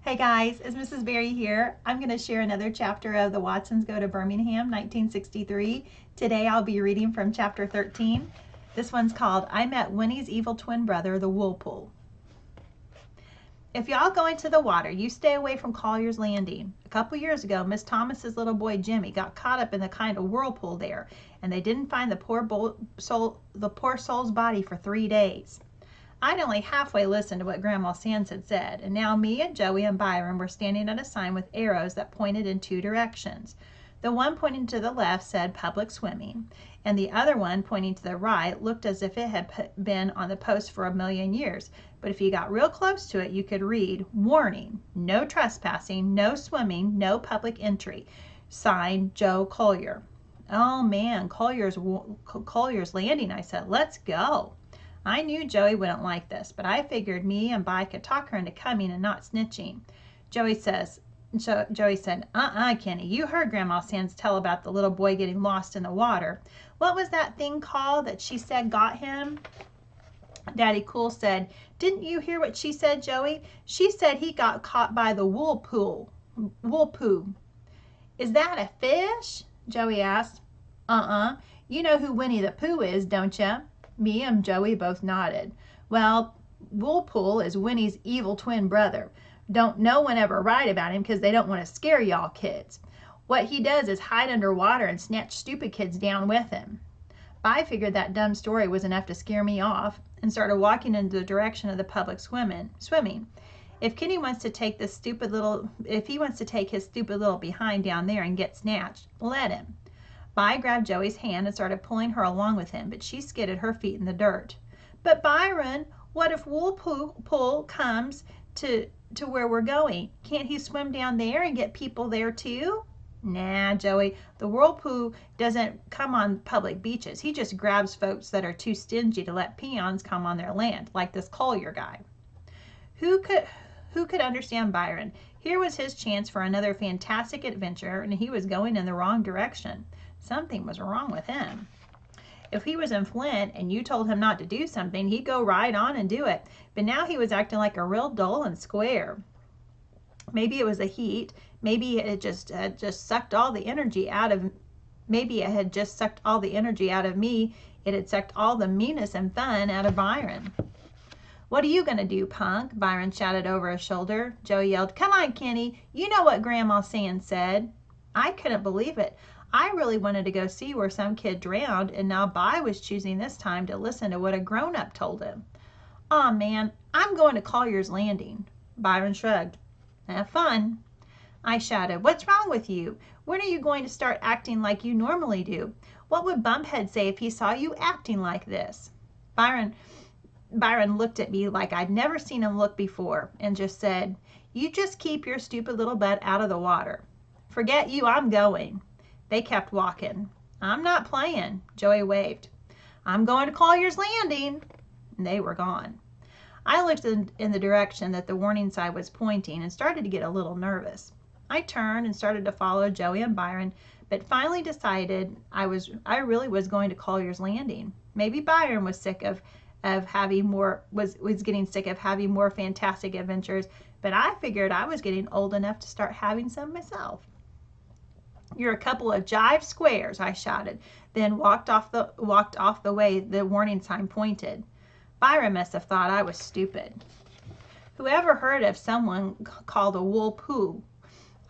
Hey guys, it's Mrs. Berry here. I'm going to share another chapter of The Watsons Go to Birmingham, 1963. Today I'll be reading from chapter 13. This one's called I Met Winnie's Evil Twin Brother, the Whirlpool. If y'all go into the water, you stay away from Collier's Landing. A couple years ago, Miss Thomas's little boy Jimmy got caught up in the kind of whirlpool there, and they didn't find the poor soul's body for 3 days. I'd only halfway listened to what Grandma Sands had said, and now me and Joey and Byron were standing at a sign with arrows that pointed in 2 directions. The one pointing to the left said public swimming, and the other one pointing to the right looked as if it had been on the post for 1,000,000 years. But if you got real close to it, you could read, warning, no trespassing, no swimming, no public entry. Signed, Joe Collier. Oh man, Collier's Landing, I said. Let's go. I knew Joey wouldn't like this, but I figured me and Bi could talk her into coming and not snitching. Joey said, Kenny, you heard Grandma Sands tell about the little boy getting lost in the water. What was that thing called that she said got him? Daddy Cool said, didn't you hear what she said, Joey? She said he got caught by the whirlpool. Is that a fish? Joey asked. You know who Winnie the Pooh is, don't you? Me and Joey both nodded. Well, Whirlpool is Winnie's evil twin brother. Don't no one ever write about him because they don't want to scare y'all kids. What he does is hide underwater and snatch stupid kids down with him. I figured that dumb story was enough to scare me off and started walking in the direction of the public swimming. If Kenny wants to take his stupid little behind down there and get snatched, let him. Bi grabbed Joey's hand and started pulling her along with him, but she skidded her feet in the dirt. But Byron, what if Whirlpool comes to where we're going? Can't he swim down there and get people there too? Nah, Joey, the Whirlpool doesn't come on public beaches. He just grabs folks that are too stingy to let peons come on their land, like this Collier guy. Who could understand Byron? Here was his chance for another fantastic adventure, and he was going in the wrong direction. Something was wrong with him. If he was in Flint and you told him not to do something, he'd go right on and do it. But now he was acting like a real dull and square. Maybe it was the heat. Maybe it had just sucked all the energy out of. Maybe it had just sucked all the energy out of me. It had sucked all the meanness and fun out of Byron. What are you going to do, punk? Byron shouted over his shoulder. Joey yelled, come on, Kenny. You know what Grandma Sands said. I couldn't believe it. I really wanted to go see where some kid drowned, and now Bi was choosing this time to listen to what a grown-up told him. Aw, man, I'm going to Collier's Landing. Byron shrugged. Have fun. I shouted, what's wrong with you? When are you going to start acting like you normally do? What would Bumphead say if he saw you acting like this? Byron looked at me like I'd never seen him look before and just said, you just keep your stupid little butt out of the water. Forget you, I'm going. They kept walking. I'm not playing. Joey waved. I'm going to Collier's Landing. And they were gone. I looked in the direction that the warning sign was pointing and started to get a little nervous. I turned and started to follow Joey and Byron, but finally decided I really was going to Collier's Landing. Maybe Byron was sick of having more was getting sick of having more fantastic adventures, but I figured I was getting old enough to start having some myself. You're a couple of jive squares, I shouted, then walked off the way the warning sign pointed. Byron must have thought I was stupid. Whoever heard of someone called a whirlpool?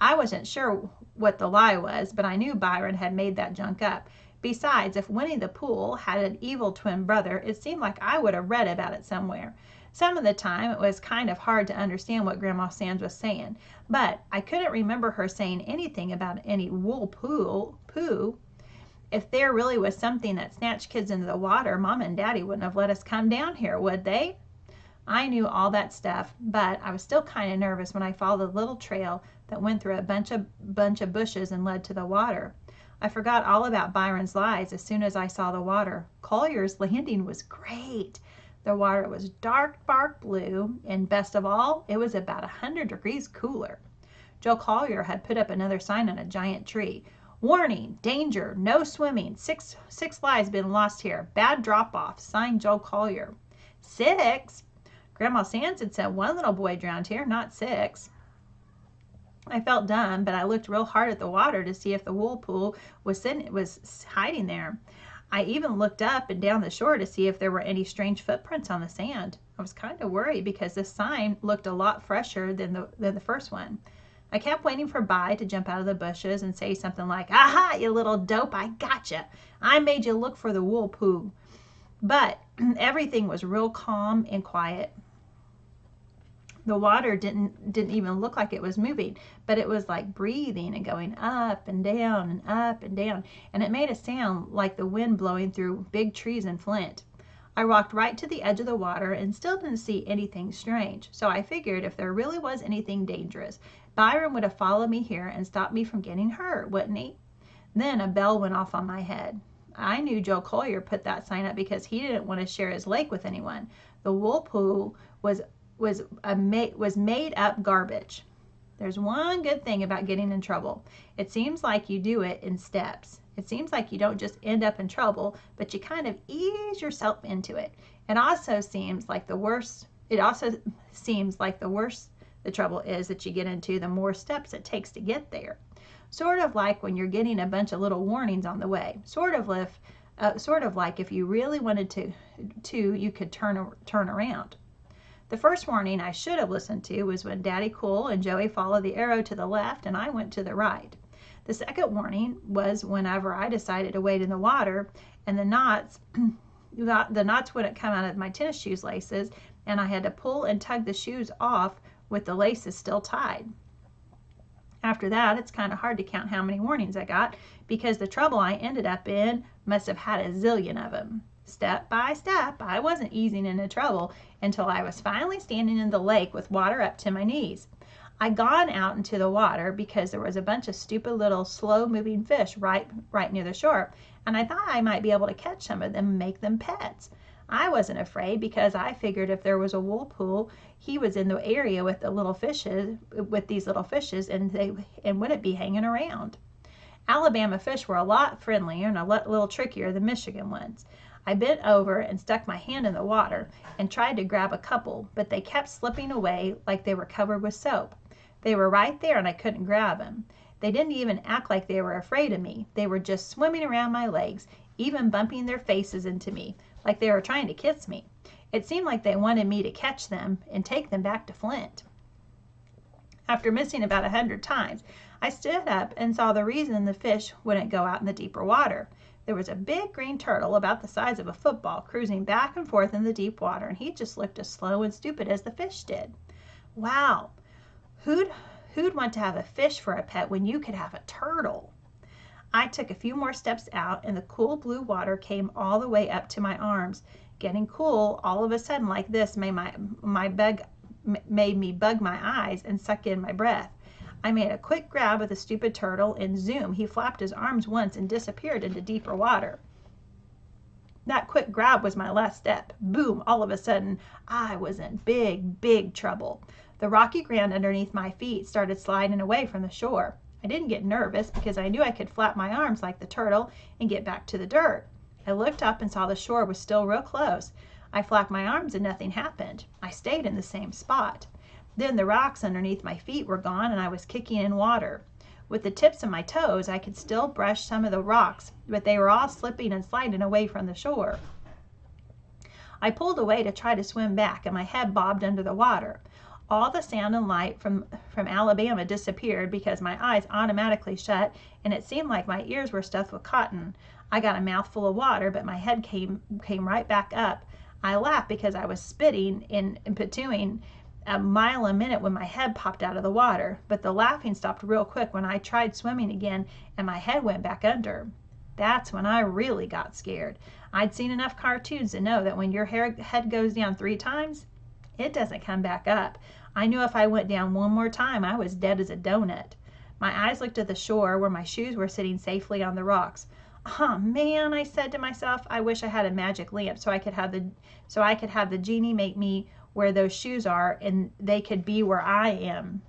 I wasn't sure what the lie was, but I knew Byron had made that junk up. Besides, if Winnie the Pooh had an evil twin brother, it seemed like I would have read about it somewhere. Some of the time it was kind of hard to understand what Grandma Sands was saying, but I couldn't remember her saying anything about any whirlpool. If there really was something that snatched kids into the water, Mom and Daddy wouldn't have let us come down here, would they? I knew all that stuff, but I was still kind of nervous when I followed the little trail that went through a bunch of bushes and led to the water. I forgot all about Byron's lies as soon as I saw the water. Collier's Landing was great. The water was dark blue, and best of all, it was about 100 degrees cooler. Joe Collier had put up another sign on a giant tree. Warning, danger, no swimming, six lives been lost here, bad drop-off, signed Joe Collier. 6? Grandma Sands had said one little boy drowned here, not 6. I felt dumb, but I looked real hard at the water to see if the whirlpool was hiding there. I even looked up and down the shore to see if there were any strange footprints on the sand. I was kind of worried because this sign looked a lot fresher than the first one. I kept waiting for Bai to jump out of the bushes and say something like, "Aha, you little dope, I gotcha. I made you look for the whirlpool." But everything was real calm and quiet. The water didn't even look like it was moving, but it was like breathing and going up and down and up and down, and it made a sound like the wind blowing through big trees in Flint. I walked right to the edge of the water and still didn't see anything strange, so I figured if there really was anything dangerous, Byron would have followed me here and stopped me from getting hurt, wouldn't he? Then a bell went off on my head. I knew Joe Collier put that sign up because he didn't want to share his lake with anyone. The whirlpool was made up garbage. There's one good thing about getting in trouble. It seems like you do it in steps. It seems like you don't just end up in trouble, but you kind of ease yourself into it. It also seems like the worse the trouble is that you get into, the more steps it takes to get there. Sort of like when you're getting a bunch of little warnings on the way. Sort of like if you really wanted to you could turn around. The first warning I should have listened to was when Daddy Cool and Joey followed the arrow to the left and I went to the right. The second warning was whenever I decided to wade in the water and the knots wouldn't come out of my tennis shoes laces and I had to pull and tug the shoes off with the laces still tied. After that, it's kind of hard to count how many warnings I got because the trouble I ended up in must have had a zillion of them. Step by step, I wasn't easing into trouble until I was finally standing in the lake with water up to my knees. I'd gone out into the water because there was a bunch of stupid little slow-moving fish right near the shore, and I thought I might be able to catch some of them and make them pets. I wasn't afraid because I figured if there was a whirlpool, he was in the area with these little fishes, and wouldn't be hanging around. Alabama fish were a lot friendlier and a little trickier than Michigan ones. I bent over and stuck my hand in the water and tried to grab a couple, but they kept slipping away like they were covered with soap. They were right there and I couldn't grab them. They didn't even act like they were afraid of me. They were just swimming around my legs, even bumping their faces into me, like they were trying to kiss me. It seemed like they wanted me to catch them and take them back to Flint. After missing about 100 times, I stood up and saw the reason the fish wouldn't go out in the deeper water. There was a big green turtle about the size of a football cruising back and forth in the deep water, and he just looked as slow and stupid as the fish did. Wow, who'd want to have a fish for a pet when you could have a turtle? I took a few more steps out, and the cool blue water came all the way up to my arms. Getting cool all of a sudden like this made me bug my eyes and suck in my breath. I made a quick grab of the stupid turtle, and zoom, he flapped his arms once and disappeared into deeper water. That quick grab was my last step. Boom, all of a sudden, I was in big trouble. The rocky ground underneath my feet started sliding away from the shore. I didn't get nervous because I knew I could flap my arms like the turtle and get back to the dirt. I looked up and saw the shore was still real close. I flapped my arms and nothing happened. I stayed in the same spot. Then the rocks underneath my feet were gone and I was kicking in water. With the tips of my toes, I could still brush some of the rocks, but they were all slipping and sliding away from the shore. I pulled away to try to swim back and my head bobbed under the water. All the sound and light from Alabama disappeared because my eyes automatically shut and it seemed like my ears were stuffed with cotton. I got a mouthful of water, but my head came right back up. I laughed because I was spitting and patooing a mile a minute when my head popped out of the water, but the laughing stopped real quick when I tried swimming again and my head went back under. That's when I really got scared. I'd seen enough cartoons to know that when your head goes down 3 times, it doesn't come back up. I knew if I went down one more time, I was dead as a donut. My eyes looked at the shore where my shoes were sitting safely on the rocks. Oh man, I said to myself, I wish I had a magic lamp so I could have the genie make me where those shoes are and they could be where I am.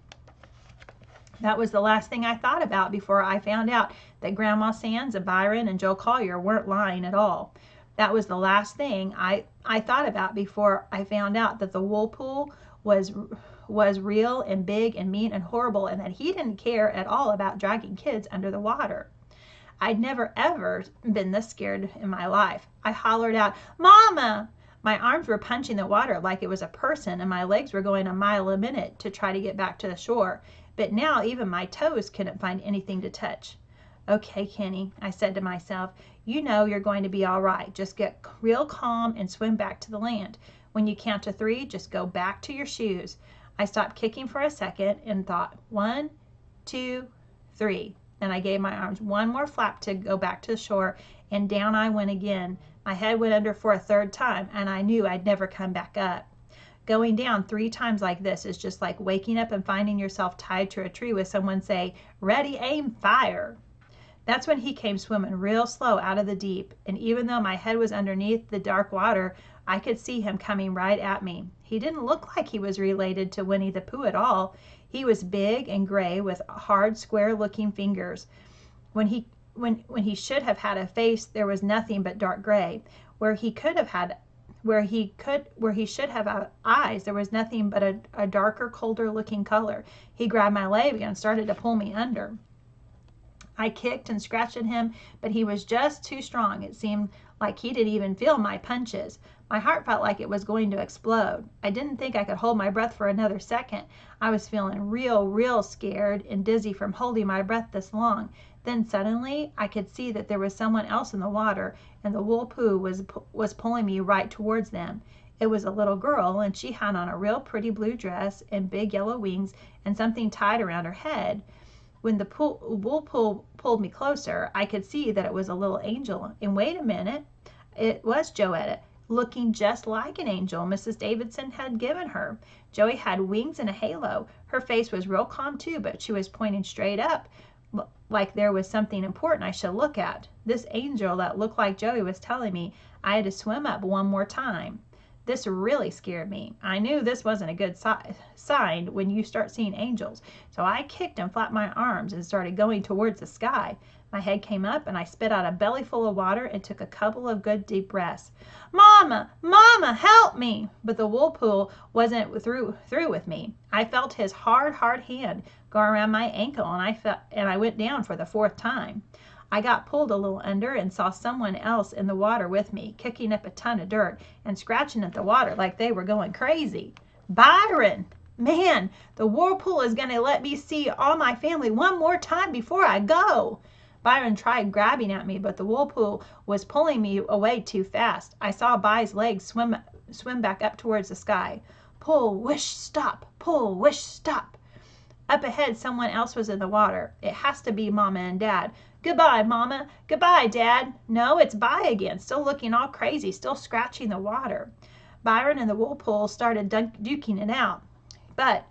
That was the last thing I thought about before I found out that Grandma Sands and Byron and Joe Collier weren't lying at all. That was the last thing I thought about before I found out that the whirlpool was was real and big and mean and horrible, and that he didn't care at all about dragging kids under the water. I'd never ever been this scared in my life. I hollered out, "Mama!" My arms were punching the water like it was a person, and my legs were going a mile a minute to try to get back to the shore. But now even my toes couldn't find anything to touch. "Okay, Kenny," I said to myself, "you know you're going to be all right. Just get real calm and swim back to the land. When you count to 3, just go back to your shoes." I stopped kicking for a second and thought, 1, 2, 3. And I gave my arms one more flap to go back to the shore, and down I went again. My head went under for a 3rd time, and I knew I'd never come back up. Going down 3 times like this is just like waking up and finding yourself tied to a tree with someone say, "Ready, aim, fire." That's when he came swimming real slow out of the deep, and even though my head was underneath the dark water, I could see him coming right at me. He didn't look like he was related to Winnie the Pooh at all. He was big and gray with hard, square-looking fingers. When he should have had a face, there was nothing but dark gray. Where he should have had eyes, there was nothing but a darker, colder-looking color. He grabbed my leg and started to pull me under. I kicked and scratched at him, but he was just too strong. It seemed like he didn't even feel my punches. My heart felt like it was going to explode. I didn't think I could hold my breath for another second. I was feeling real scared and dizzy from holding my breath this long. Then suddenly I could see that there was someone else in the water, and the Wool Pooh was pulling me right towards them. It was a little girl, and she had on a real pretty blue dress and big yellow wings and something tied around her head. When the Wool Pooh pulled me closer, I could see that it was a little angel. And wait a minute, it was Joetta, looking just like an angel Mrs. Davidson had given her. Joey had wings and a halo. Her face was real calm too, but she was pointing straight up, like there was something important I should look at. This angel that looked like Joey was telling me I had to swim up one more time. This really scared me. I knew this wasn't a good sign when you start seeing angels. So I kicked and flapped my arms and started going towards the sky. My head came up and I spit out a belly full of water and took a couple of good deep breaths. "Mama! Mama, help me!" But the Wool Pooh wasn't through with me. I felt his hard hand go around my ankle, and I went down for the 4th time. I got pulled a little under and saw someone else in the water with me, kicking up a ton of dirt and scratching at the water like they were going crazy. "Byron! Man, the whirlpool is going to let me see all my family one more time before I go." Byron tried grabbing at me, but the whirlpool was pulling me away too fast. I saw By's legs swim back up towards the sky. Pull, wish, stop. Pull, wish, stop. Up ahead, someone else was in the water. It has to be Mama and Dad. "Goodbye, Mama. Goodbye, Dad." No, it's By again, still looking all crazy, still scratching the water. Byron and the whirlpool started duking it out, but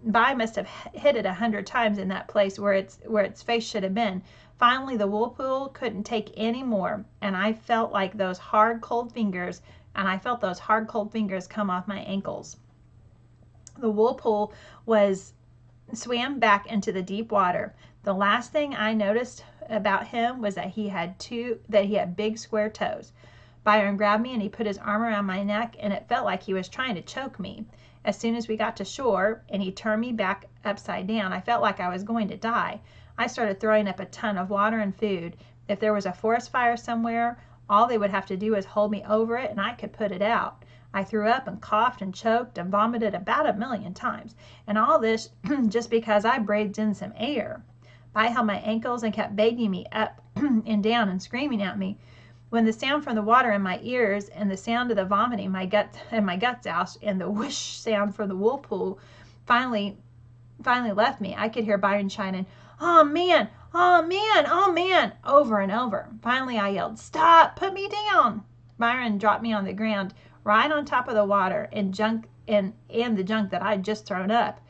By must have hit it 100 times in that place where its face should have been. Finally, the whirlpool couldn't take any more, and I felt those hard, cold fingers come off my ankles. The whirlpool swam back into the deep water. The last thing I noticed about him was that he had big square toes. Byron grabbed me and he put his arm around my neck, and it felt like he was trying to choke me. As soon as we got to shore and he turned me back upside down, I felt like I was going to die. I started throwing up a ton of water and food. If there was a forest fire somewhere, all they would have to do is hold me over it and I could put it out. I threw up and coughed and choked and vomited about 1,000,000 times. And all this just because I breathed in some air. By held my ankles and kept begging me up and down and screaming at me. When the sound from the water in my ears and the sound of the vomiting my guts out and the whoosh sound from the whirlpool finally left me, I could hear Byron shouting, "Oh man, oh man, oh man," over and over. Finally I yelled, "Stop, put me down." Byron dropped me on the ground right on top of the water and the junk that I'd just thrown up.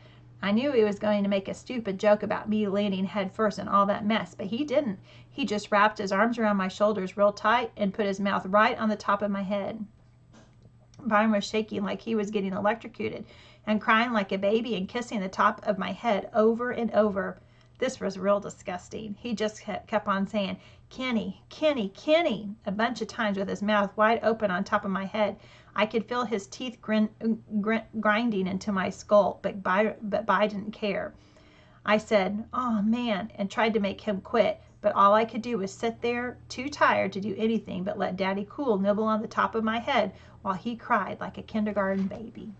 I knew he was going to make a stupid joke about me landing head first in all that mess, but he didn't. He just wrapped his arms around my shoulders real tight and put his mouth right on the top of my head. Byron was shaking like he was getting electrocuted and crying like a baby and kissing the top of my head over and over. This was real disgusting. He just kept on saying, "Kenny, Kenny, Kenny," a bunch of times with his mouth wide open on top of my head. I could feel his teeth grinding into my skull, but Bi didn't care. I said, "Oh, man," and tried to make him quit, but all I could do was sit there, too tired to do anything but let Daddy Cool nibble on the top of my head while he cried like a kindergarten baby.